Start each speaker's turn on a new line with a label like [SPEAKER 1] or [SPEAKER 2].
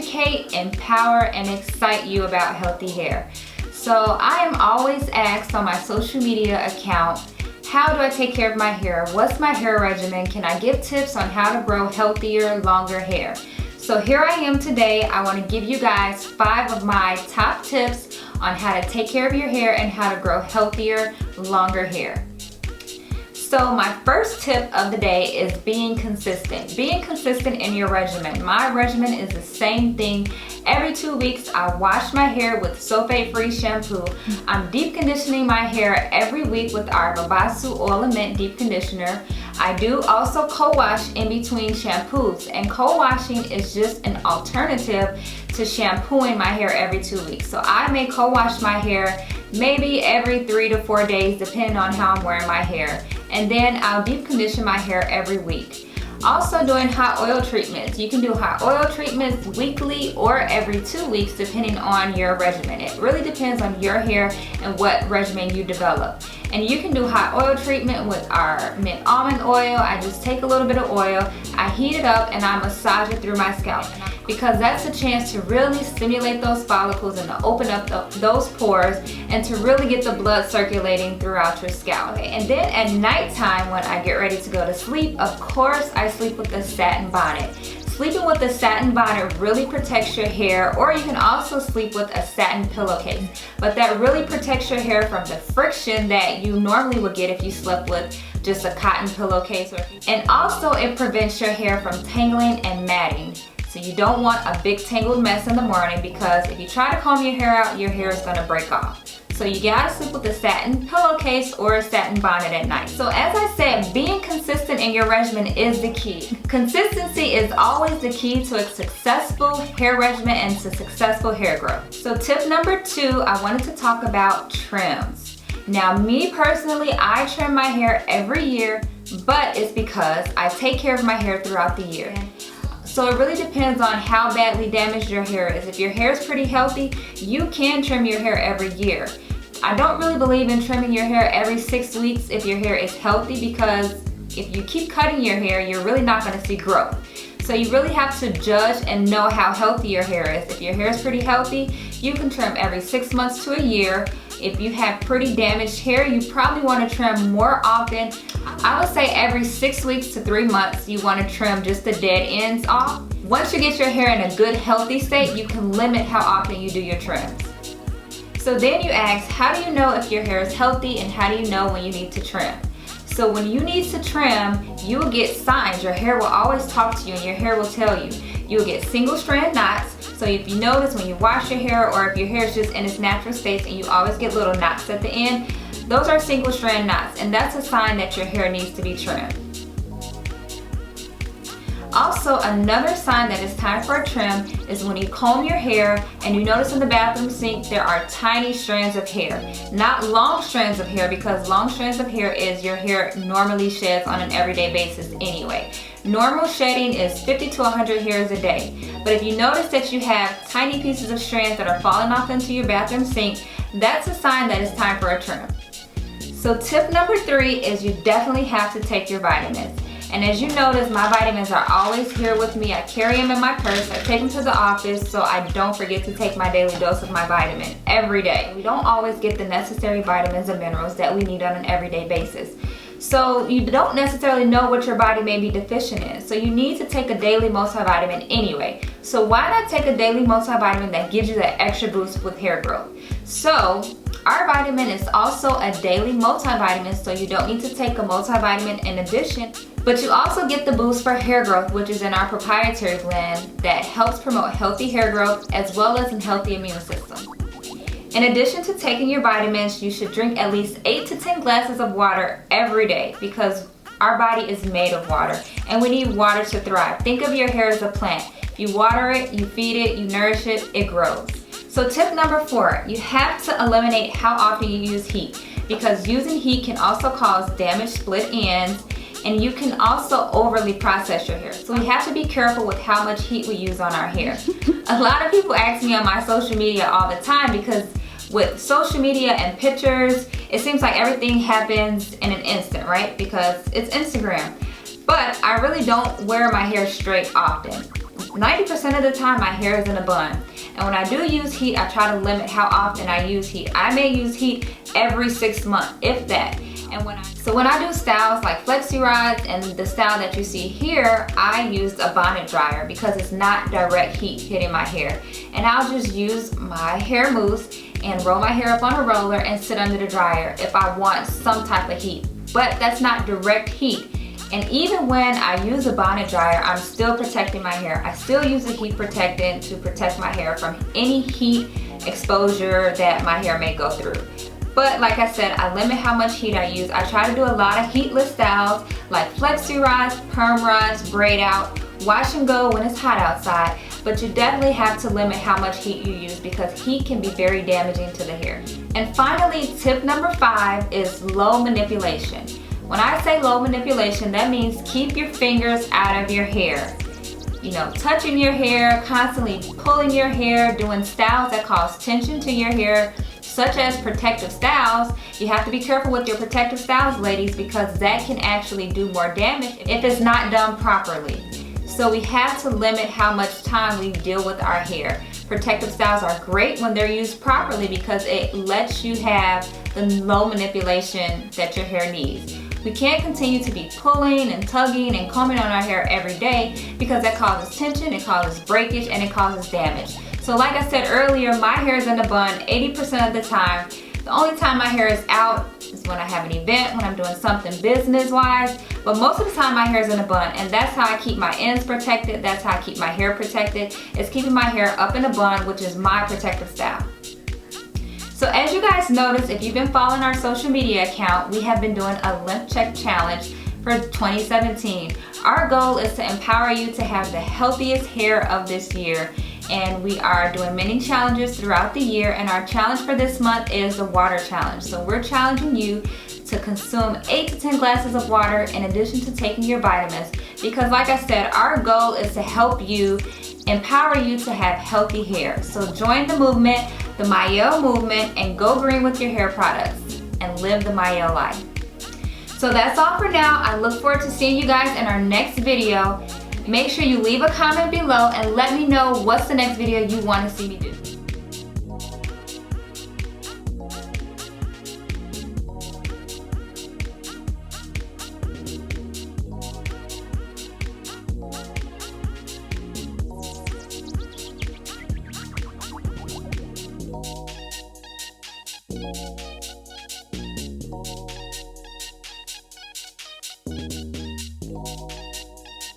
[SPEAKER 1] educate, empower, and excite you about healthy hair. So I am always asked on my social media account, how do I take care of my hair? What's my hair regimen? Can I give tips on how to grow healthier, longer hair? So here I am today. I want to give you guys 5 of my top tips on how to take care of your hair and how to grow healthier, longer hair. So my first tip of the day is being consistent. Being consistent in your regimen. My regimen is the same thing. Every 2 weeks, I wash my hair with sulfate-free shampoo. I'm deep conditioning my hair every week with our Babassu Oil and Mint Deep Conditioner. I do also co-wash in between shampoos, and co-washing is just an alternative to shampooing my hair every 2 weeks. So I may co-wash my hair maybe every 3 to 4 days depending on how I'm wearing my hair. And then I'll deep condition my hair every week. Also doing hot oil treatments. You can do hot oil treatments weekly or every 2 weeks depending on your regimen. It really depends on your hair and what regimen you develop. And you can do hot oil treatment with our mint almond oil. I just take a little bit of oil, I heat it up, and I massage it through my scalp, because that's a chance to really stimulate those follicles and to open up those pores and to really get the blood circulating throughout your scalp. And then at nighttime, when I get ready to go to sleep, of course I sleep with a satin bonnet. Sleeping with a satin bonnet really protects your hair, or you can also sleep with a satin pillowcase. But that really protects your hair from the friction that you normally would get if you slept with just a cotton pillowcase. And also it prevents your hair from tangling and matting. So you don't want a big tangled mess in the morning, because if you try to comb your hair out, your hair is going to break off. So you gotta sleep with a satin pillowcase or a satin bonnet at night. So as I said, being consistent in your regimen is the key. Consistency is always the key to a successful hair regimen and to successful hair growth. So tip number 2, I wanted to talk about trims. Now me personally, I trim my hair every year, but it's because I take care of my hair throughout the year. So it really depends on how badly damaged your hair is. If your hair is pretty healthy, you can trim your hair every year. I don't really believe in trimming your hair every 6 weeks if your hair is healthy, because if you keep cutting your hair, you're really not going to see growth. So you really have to judge and know how healthy your hair is. If your hair is pretty healthy, you can trim every 6 months to a year. If you have pretty damaged hair, you probably want to trim more often. I would say every 6 weeks to 3 months, you want to trim just the dead ends off. Once you get your hair in a good, healthy state, you can limit how often you do your trims. So then you ask, how do you know if your hair is healthy, and how do you know when you need to trim? So when you need to trim, you will get signs. Your hair will always talk to you, and your hair will tell you. You'll get single strand knots. So if you notice when you wash your hair, or if your hair is just in its natural state and you always get little knots at the end, those are single strand knots, and that's a sign that your hair needs to be trimmed. Also, another sign that it's time for a trim is when you comb your hair and you notice in the bathroom sink there are tiny strands of hair. Not long strands of hair, because long strands of hair is your hair normally sheds on an everyday basis anyway. Normal shedding is 50 to 100 hairs a day. But if you notice that you have tiny pieces of strands that are falling off into your bathroom sink, that's a sign that it's time for a trim. So tip number 3 is you definitely have to take your vitamins. And as you notice, my vitamins are always here with me. I carry them in my purse. I take them to the office so I don't forget to take my daily dose of my vitamin every day. We don't always get the necessary vitamins and minerals that we need on an everyday basis. So you don't necessarily know what your body may be deficient in. So you need to take a daily multivitamin anyway. So why not take a daily multivitamin that gives you that extra boost with hair growth? So our vitamin is also a daily multivitamin, so you don't need to take a multivitamin in addition, but you also get the boost for hair growth, which is in our proprietary blend that helps promote healthy hair growth as well as a healthy immune system. In addition to taking your vitamins, you should drink at least 8 to 10 glasses of water every day, because our body is made of water and we need water to thrive. Think of your hair as a plant. If you water it, you feed it, you nourish it, it grows. So tip number 4, you have to eliminate how often you use heat, because using heat can also cause damaged split ends, and you can also overly process your hair. So we have to be careful with how much heat we use on our hair. A lot of people ask me on my social media all the time, because with social media and pictures, it seems like everything happens in an instant, right? Because it's Instagram. But I really don't wear my hair straight often. 90% of the time my hair is in a bun. And when I do use heat, I try to limit how often I use heat. I may use heat every 6 months, if that. And when I do styles like flexi rods and the style that you see here, I use a bonnet dryer because it's not direct heat hitting my hair. And I'll just use my hair mousse and roll my hair up on a roller and sit under the dryer if I want some type of heat. But that's not direct heat. And even when I use a bonnet dryer, I'm still protecting my hair. I still use a heat protectant to protect my hair from any heat exposure that my hair may go through. But like I said, I limit how much heat I use. I try to do a lot of heatless styles like flexi rods, perm rods, braid out, wash and go when it's hot outside. But you definitely have to limit how much heat you use because heat can be very damaging to the hair. And finally, tip number 5 is low manipulation. When I say low manipulation, that means keep your fingers out of your hair. You know, touching your hair, constantly pulling your hair, doing styles that cause tension to your hair, such as protective styles. You have to be careful with your protective styles, ladies, because that can actually do more damage if it's not done properly. So we have to limit how much time we deal with our hair. Protective styles are great when they're used properly because it lets you have the low manipulation that your hair needs. We can't continue to be pulling and tugging and combing on our hair every day because that causes tension, it causes breakage, and it causes damage. So like I said earlier, my hair is in a bun 80% of the time. The only time my hair is out is when I have an event, when I'm doing something business-wise. But most of the time my hair is in a bun, and that's how I keep my ends protected. That's how I keep my hair protected. It's keeping my hair up in a bun, which is my protective style. So as you guys notice, if you've been following our social media account, we have been doing a length check challenge for 2017. Our goal is to empower you to have the healthiest hair of this year. And we are doing many challenges throughout the year, and our challenge for this month is the water challenge. So we're challenging you to consume 8 to 10 glasses of water in addition to taking your vitamins, because like I said, our goal is to help you, empower you to have healthy hair. So join the movement, the Mielle movement, and go green with your hair products and live the Mielle life. So that's all for now. I look forward to seeing you guys in our next video. Make sure you leave a comment below and let me know what's the next video you want to see me do.